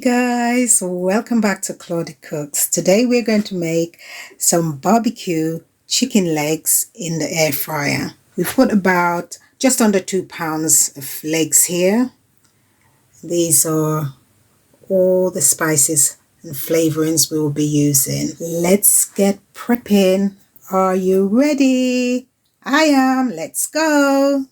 Guys, welcome back to Claudia Cooks. Today we're going to make some barbecue chicken legs in the air fryer. We've put about just under 2 pounds of legs here. These are all the spices and flavorings we will be using. Let's get prepping. Are you ready? I am. Let's go.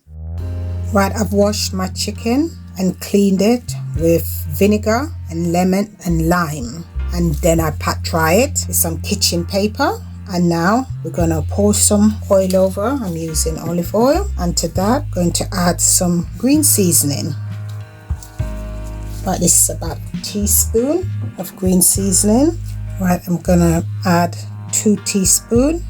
Right, I've washed my chicken and cleaned it with vinegar and lemon and lime, and then I pat dry it with some kitchen paper. And now we're gonna pour some oil over. I'm using olive oil, and to that going to add some green seasoning. Right, this is about a teaspoon of green seasoning. Right, I'm gonna add 2 teaspoons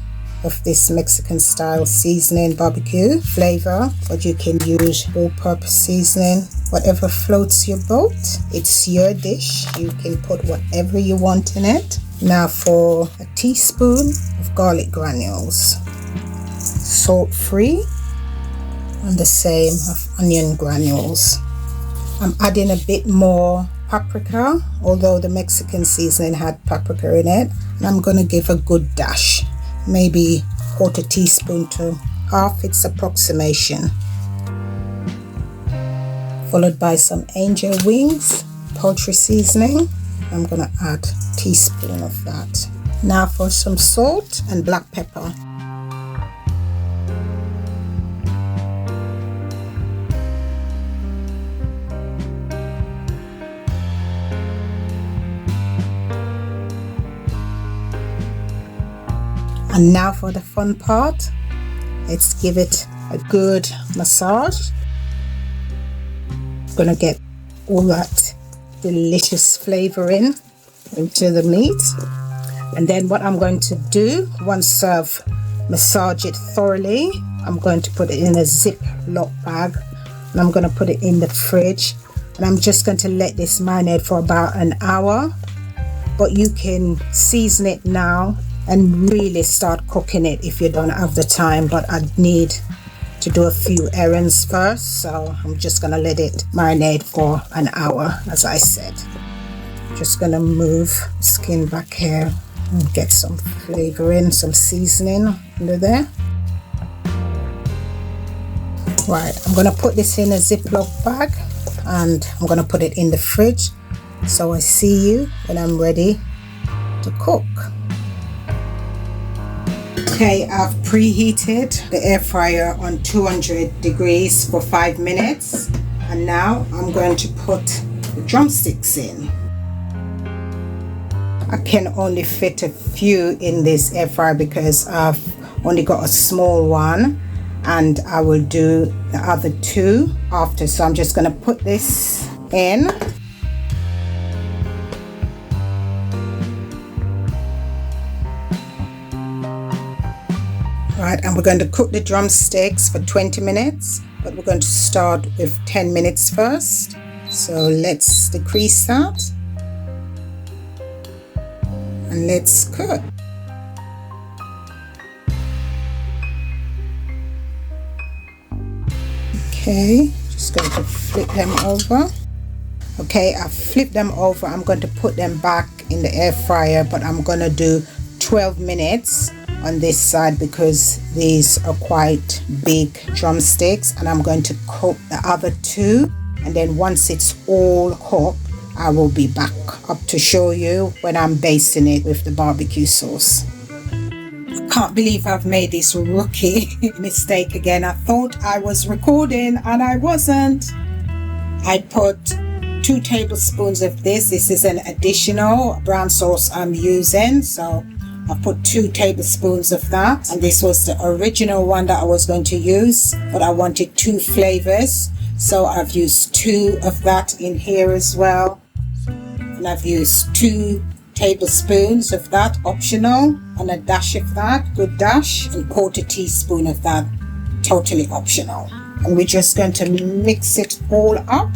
of this Mexican style seasoning, barbecue flavor, but you can use all-purpose seasoning, whatever floats your boat. It's your dish, you can put whatever you want in it. Now for a teaspoon of garlic granules, salt free, and the same of onion granules. I'm adding a bit more paprika, although the Mexican seasoning had paprika in it, and I'm going to give a good dash, maybe 1/4 teaspoon to half, its approximation. Followed by some angel wings, poultry seasoning. I'm gonna add a teaspoon of that. Now for some salt and black pepper. And now for the fun part, let's give it a good massage. I'm gonna get all that delicious flavor into the meat. And then what I'm going to do, once I've massaged it thoroughly, I'm going to put it in a Ziploc bag, and I'm gonna put it in the fridge. And I'm just going to let this marinate for about an hour, but you can season it now and really start cooking it if you don't have the time. But I need to do a few errands first, so I'm just gonna let it marinate for an hour, as I said. Just gonna move skin back here and get some flavor in, some seasoning under there. Right, I'm gonna put this in a Ziploc bag and I'm gonna put it in the fridge, so I see you when I'm ready to cook. Okay, I've preheated the air fryer on 200 degrees for 5 minutes, and now I'm going to put the drumsticks in. I can only fit a few in this air fryer because I've only got a small one, and I will do the other 2 after. So I'm just going to put this in. Right, and we're going to cook the drumsticks for 20 minutes, but we're going to start with 10 minutes first. So let's decrease that and let's cook. Okay, just going to flip them over. Okay, I've flipped them over. I'm going to put them back in the air fryer, but I'm going to do 12 minutes on this side because these are quite big drumsticks, and I'm going to cook the other 2, and then once it's all cooked I will be back up to show you when I'm basting it with the barbecue sauce. I can't believe I've made this rookie mistake again. I thought I was recording and I wasn't. I put 2 tablespoons of this. This is an additional brown sauce I'm using, so I put 2 tablespoons of that, and this was the original one that I was going to use, but I wanted 2 flavors, so I've used 2 of that in here as well. And I've used 2 tablespoons of that, optional, and a dash of that, good dash, and 1/4 teaspoon of that, totally optional. And we're just going to mix it all up,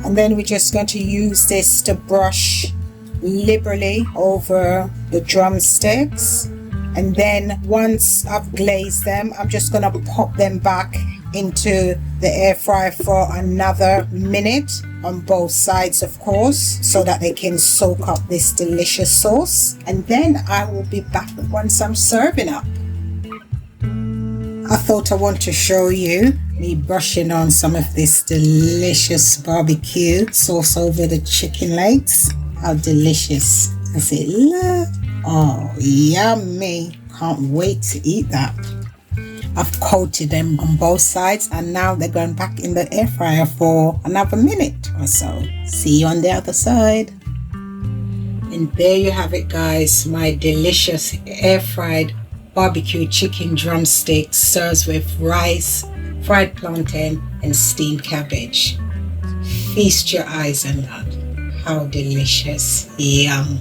and then we're just going to use this to brush liberally over the drumsticks. And then once I've glazed them, I'm just going to pop them back into the air fryer for another minute on both sides, of course, so that they can soak up this delicious sauce. And then I will be back once I'm serving up. I thought I want to show you me brushing on some of this delicious barbecue sauce over the chicken legs. How delicious does it look? Oh, yummy. Can't wait to eat that. I've coated them on both sides and now they're going back in the air fryer for another minute or so. See you on the other side. And there you have it, guys. My delicious air fried barbecue chicken drumsticks serves with rice, fried plantain and steamed cabbage. Feast your eyes on that. How delicious. Yum.